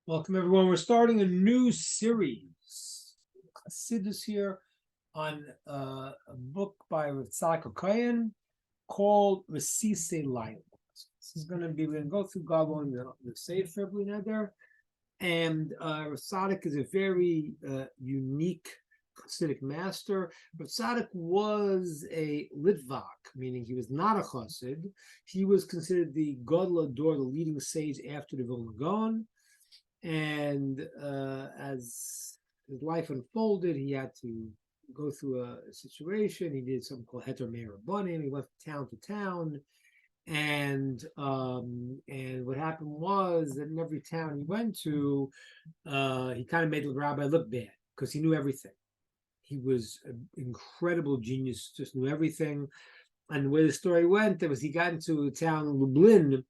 Welcome, everyone. We're starting a new series, Chassidus here, on a book by Resesei called Resesei Liela. This is going to be, we're going to go through God willing the Sefer there. And Resesei is a very unique Chassidic master. Resesei was a Litvak, meaning he was not a Chassid. He was considered the Gadol Ador, the leading sage after the Vilna Gaon. And as his life unfolded, he had to go through a situation. He did something called Heter Meir Rabbanim. He went from town to town, and what happened was that in every town he went to, he kind of made the rabbi look bad because he knew everything. He was an incredible genius, just knew everything. And the way the story went, there was he got into a town, Lublin,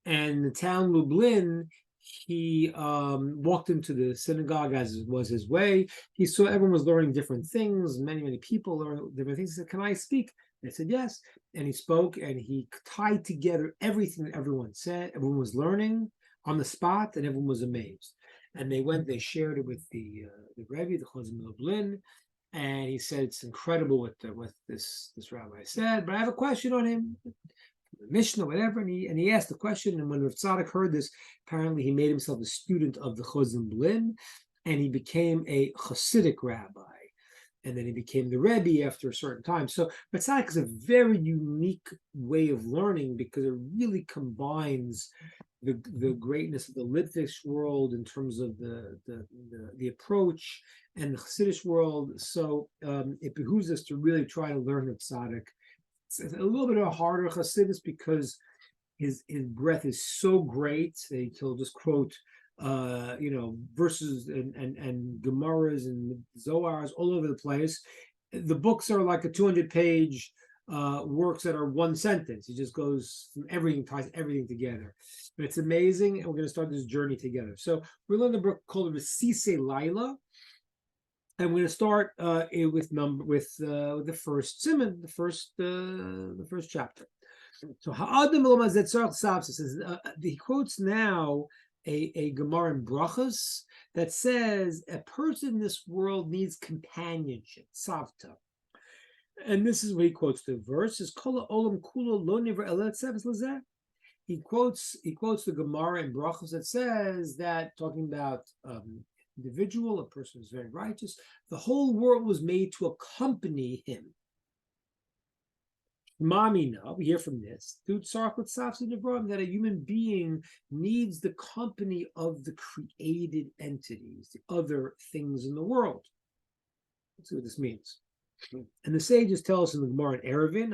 and the town Lublin, he walked into the synagogue as was his way. He saw everyone was learning different things. Many people learning different things. He said, "Can I speak?" They said yes, and he spoke, and he tied together everything that everyone said. Everyone was learning on the spot, and everyone was amazed. And they shared it with the Rebbe, the Chazon Lublin, and he said, "It's incredible what this rabbi said, but I have a question on him." Mishnah, whatever, and he asked the question. And when Rav Tzadok heard this, apparently he made himself a student of the Chazon Lublin, and he became a Hasidic rabbi, and then he became the Rebbe after a certain time. So Rav Tzadok is a very unique way of learning because it really combines the greatness of the Litvish world in terms of the approach and the Hasidic world. So it behooves us to really try to learn Rav Tzadok. It's a little bit of a harder Chassidus because his breath is so great that he'll just quote verses and Gemaras and Zohars all over the place. The books are like a 200-page works that are one sentence. He just goes from everything, ties everything together. But it's amazing, and we're going to start this journey together. So we're learning a book called Resesei Liela. And we're going to start with the first simon, the first chapter. So Ha'adam says he quotes now a Gemara in Brachos that says a person in this world needs companionship, savta. And this is what he quotes the verse: "Is kol olam kulo lo nivra ela tzeves lazeh." He quotes the Gemara in Brachos that says that, talking about individual, a person who's very righteous, the whole world was made to accompany him. Mamina, we hear from this, that a human being needs the company of the created entities, the other things in the world. Let's see what this means. And the sages tell us in the Gemara in Eruvin,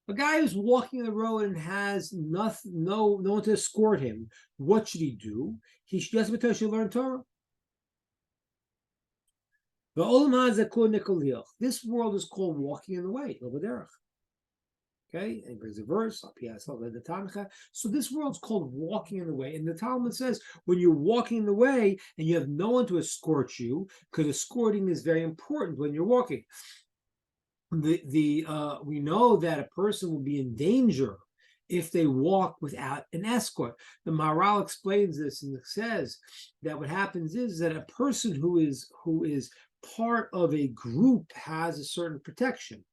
a guy who's walking the road and has no one to escort him, what should he do? He should learn Torah. This world is called walking in the way. Okay, and brings a verse. So this world's called walking in the way. And the Talmud says when you're walking in the way and you have no one to escort you, because escorting is very important when you're walking. We know that a person will be in danger if they walk without an escort. The Maharal explains this and says that what happens is that a person who is part of a group has a certain protection.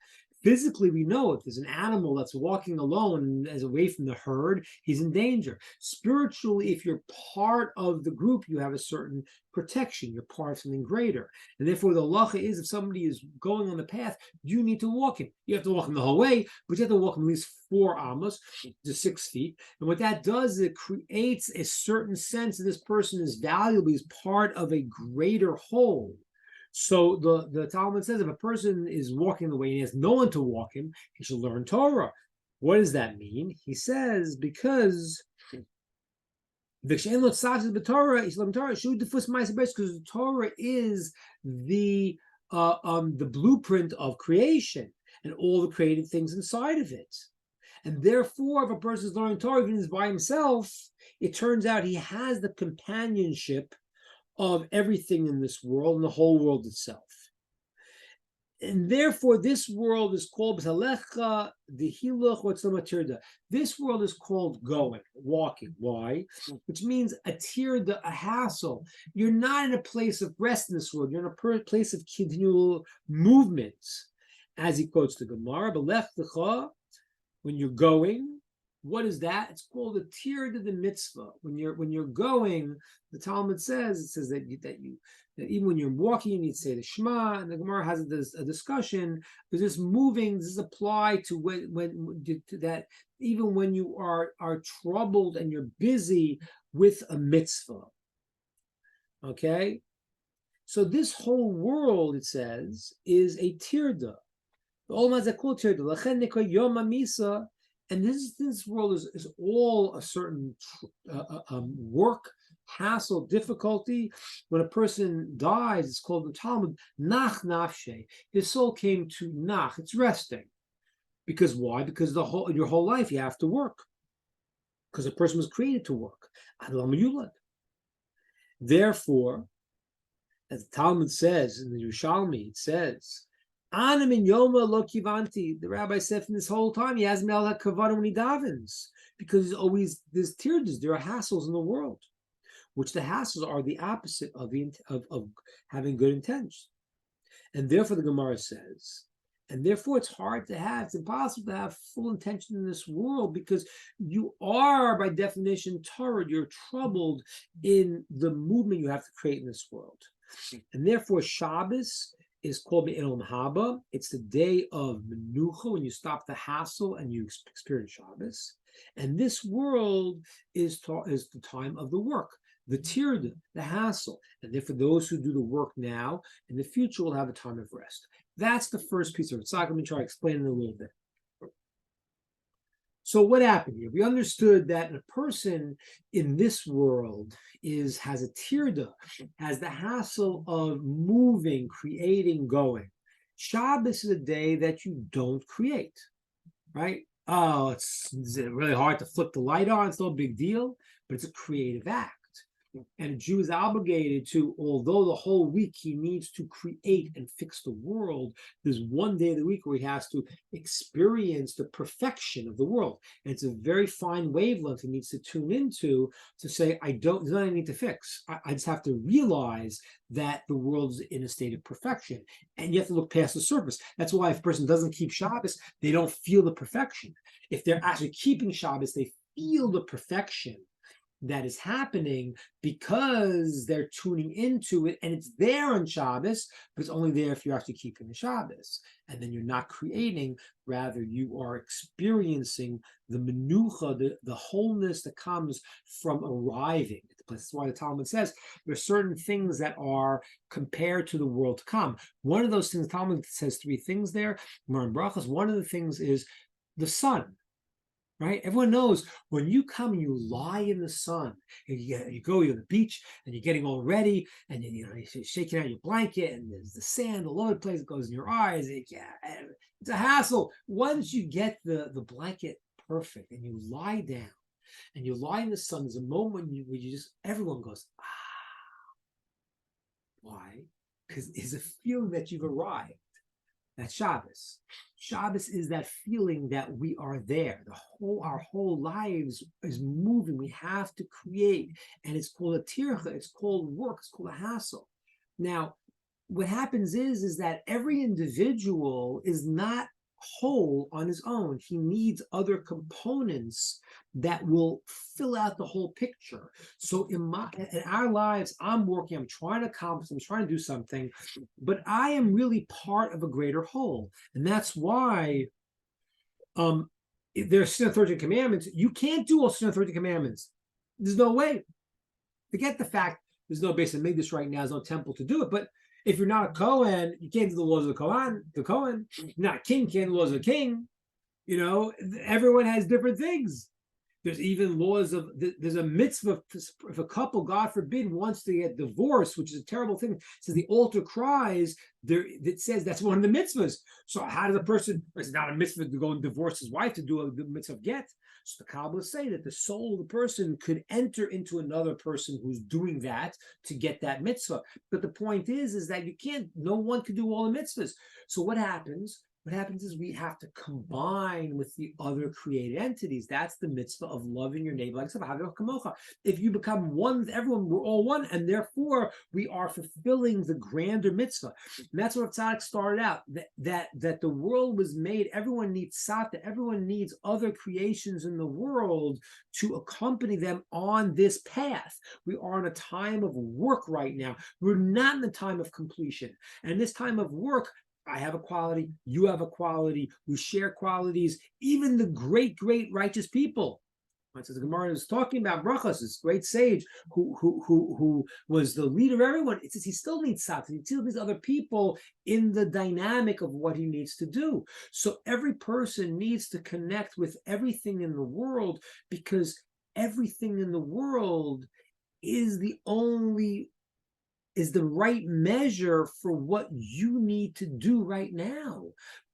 Physically, we know if there's an animal that's walking alone as away from the herd, he's in danger. Spiritually, if you're part of the group, you have a certain protection. You're part of something greater. And therefore, the halacha is if somebody is going on the path, you need to walk him. You have to walk him the whole way, but you have to walk him at least 4 amos to 6 feet. And what that does is it creates a certain sense that this person is valuable, he's part of a greater whole. So the Talmud says if a person is walking the way and he has no one to walk him, he should learn Torah. What does that mean? He says because the Torah, he should learn Torah. Because the Torah is the blueprint of creation and all the created things inside of it. And therefore, if a person is learning Torah even if he's by himself, it turns out he has the companionship of everything in this world and the whole world itself. And therefore, this world is called B'Salecha Dehiluch Watzamatirda. This world is called going, walking. Why? Which means a tirda, a hassle. You're not in a place of rest in this world. You're in a place of continual movement. As he quotes the Gemara, B'Lech Lecha, when you're going, what is that? It's called a tirda the mitzvah. When you're going, the Talmud says that even when you're walking, you need to say the Shema, and the Gemara has a discussion. Because this moving, this is applied to when to that even when you are troubled and you're busy with a mitzvah. Okay, so this whole world, it says, is a tirda. And this world is all a certain work, hassle, difficulty. When a person dies, it's called in Talmud nach nafshe. His soul came to nach. It's resting. Because why? Because your whole life you have to work. Because a person was created to work. Therefore, as the Talmud says in the Yerushalmi, it says, Anam in Yoma lo kivanti. The rabbi said from this whole time he hasn't been kavana when he davens, because there's tirdas, there are hassles in the world, which the hassles are the opposite of having good intentions, and therefore the Gemara says, and therefore it's impossible to have full intention in this world, because you are by definition Torah. You're troubled in the movement you have to create in this world, and therefore Shabbos is called Me'elam Haba. It's the day of Menucha, when you stop the hassle and you experience Shabbos. And this world is the time of the work, the tirda, the hassle. And therefore, those who do the work now, in the future, will have a time of rest. That's the first piece of it. So let me try to explain it a little bit. So what happened here? We understood that a person in this world has a tirda, has the hassle of moving, creating, going. Shabbos is a day that you don't create, right? Oh, it's really hard to flip the light on. It's no big deal, but it's a creative act. And a Jew is obligated to, although the whole week he needs to create and fix the world, there's one day of the week where he has to experience the perfection of the world. And it's a very fine wavelength he needs to tune into to say, there's nothing I need to fix. I just have to realize that the world is in a state of perfection. And you have to look past the surface. That's why if a person doesn't keep Shabbos, they don't feel the perfection. If they're actually keeping Shabbos, they feel the perfection that is happening because they're tuning into it, and it's there on Shabbos, but it's only there if you're actually keeping the Shabbos. And then you're not creating, rather you are experiencing the menucha, the wholeness that comes from arriving at the place. That's why the Talmud says there are certain things that are compared to the world to come. One of those things, the Talmud says three things there, more in brachas. One of the things is the sun. Right? Everyone knows when you come and you lie in the sun, and you're on the beach and you're getting all ready, and then you're shaking out your blanket, and there's the sand all over the place. It goes in your eyes. It's a hassle. Once you get the blanket perfect and you lie down and you lie in the sun, there's a moment where everyone goes, ah. Why? Because it's a feeling that you've arrived. That's Shabbos. Shabbos is that feeling that we are there. Our whole lives is moving. We have to create, and it's called a tircha. It's called work. It's called a hassle. Now, what happens is that every individual is not whole on his own. He needs other components that will fill out the whole picture. So in our lives, I'm working, I'm trying to accomplish, I'm trying to do something, but I am really part of a greater whole. And that's why there's 13 commandments. You can't do all 13 commandments. There's no way. Forget the fact there's no base in Mikdash right now, there's no temple to do it, but if you're not a Kohen, you can't do the laws of the Kohen. You're not a king, you can't do the laws of a king. Everyone has different things. There's even laws there's a mitzvah if a couple, God forbid, wants to get divorced, which is a terrible thing. It says the altar cries, it says that's one of the mitzvahs. So how does a person, it's not a mitzvah to go and divorce his wife to do a mitzvah of get. So the Kabbalists say that the soul of the person could enter into another person who's doing that to get that mitzvah. But the point is that you can't, no one can do all the mitzvahs. So what happens? What happens is we have to combine with the other created entities. That's the mitzvah of loving your neighbor like yourself. If you become one with everyone, we're all one, and therefore we are fulfilling the grander mitzvah. And that's what Tzaddik started out, that the world was made, everyone needs Sata, everyone needs other creations in the world to accompany them on this path. We are in a time of work right now. We're not in the time of completion. And this time of work, I have a quality, you have a quality, we share qualities, even the great, great righteous people. So the Gemara is talking about Brachos, this great sage who was the leader of everyone. It says he still needs Satan, he still needs other people in the dynamic of what he needs to do. So every person needs to connect with everything in the world, because everything in the world is the right measure for what you need to do right now.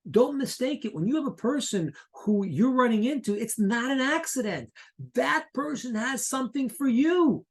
Don't mistake it. When you have a person who you're running into, it's not an accident. That person has something for you.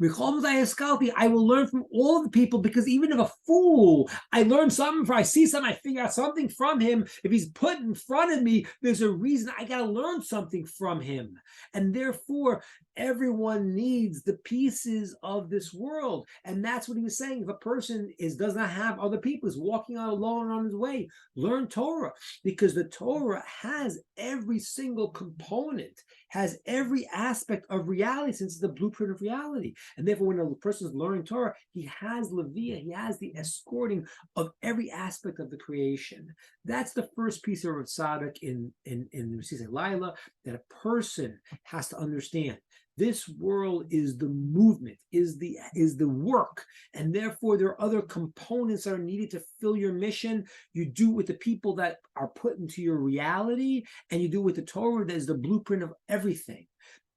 I will learn from all the people, because even if a fool, I learn something from, I see something, I figure out something from him. If he's put in front of me, there's a reason I got to learn something from him. And therefore, everyone needs the pieces of this world. And that's what he was saying. If a person does not have other people, is walking out alone on his way, learn Torah, because the Torah has every single component, has every aspect of reality, since it's the blueprint of reality. And therefore, when a person is learning Torah, he has Leviah, he has the escorting of every aspect of the creation. That's the first piece of Tzaddik in Resesei Liela, that a person has to understand. This world is the movement, is the work, and therefore there are other components that are needed to fill your mission. You do with the people that are put into your reality, and you do with the Torah that is the blueprint of everything.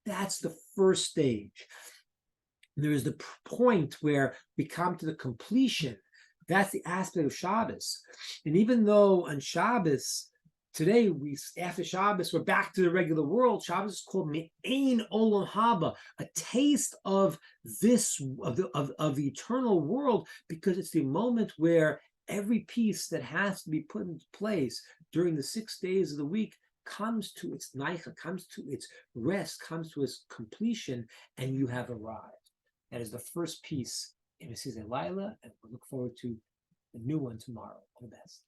That's the first stage. There is the point where we come to the completion. That's the aspect of Shabbos. And even though on Shabbos, today, after Shabbos, we're back to the regular world. Shabbos is called Me'ein Olam Haba, a taste of this, of the eternal world, because it's the moment where every piece that has to be put into place during the 6 days of the week comes to its naicha, comes to its rest, comes to its completion, and you have arrived. That is the first piece in Resesei Liela, and we look forward to the new one tomorrow. All the best.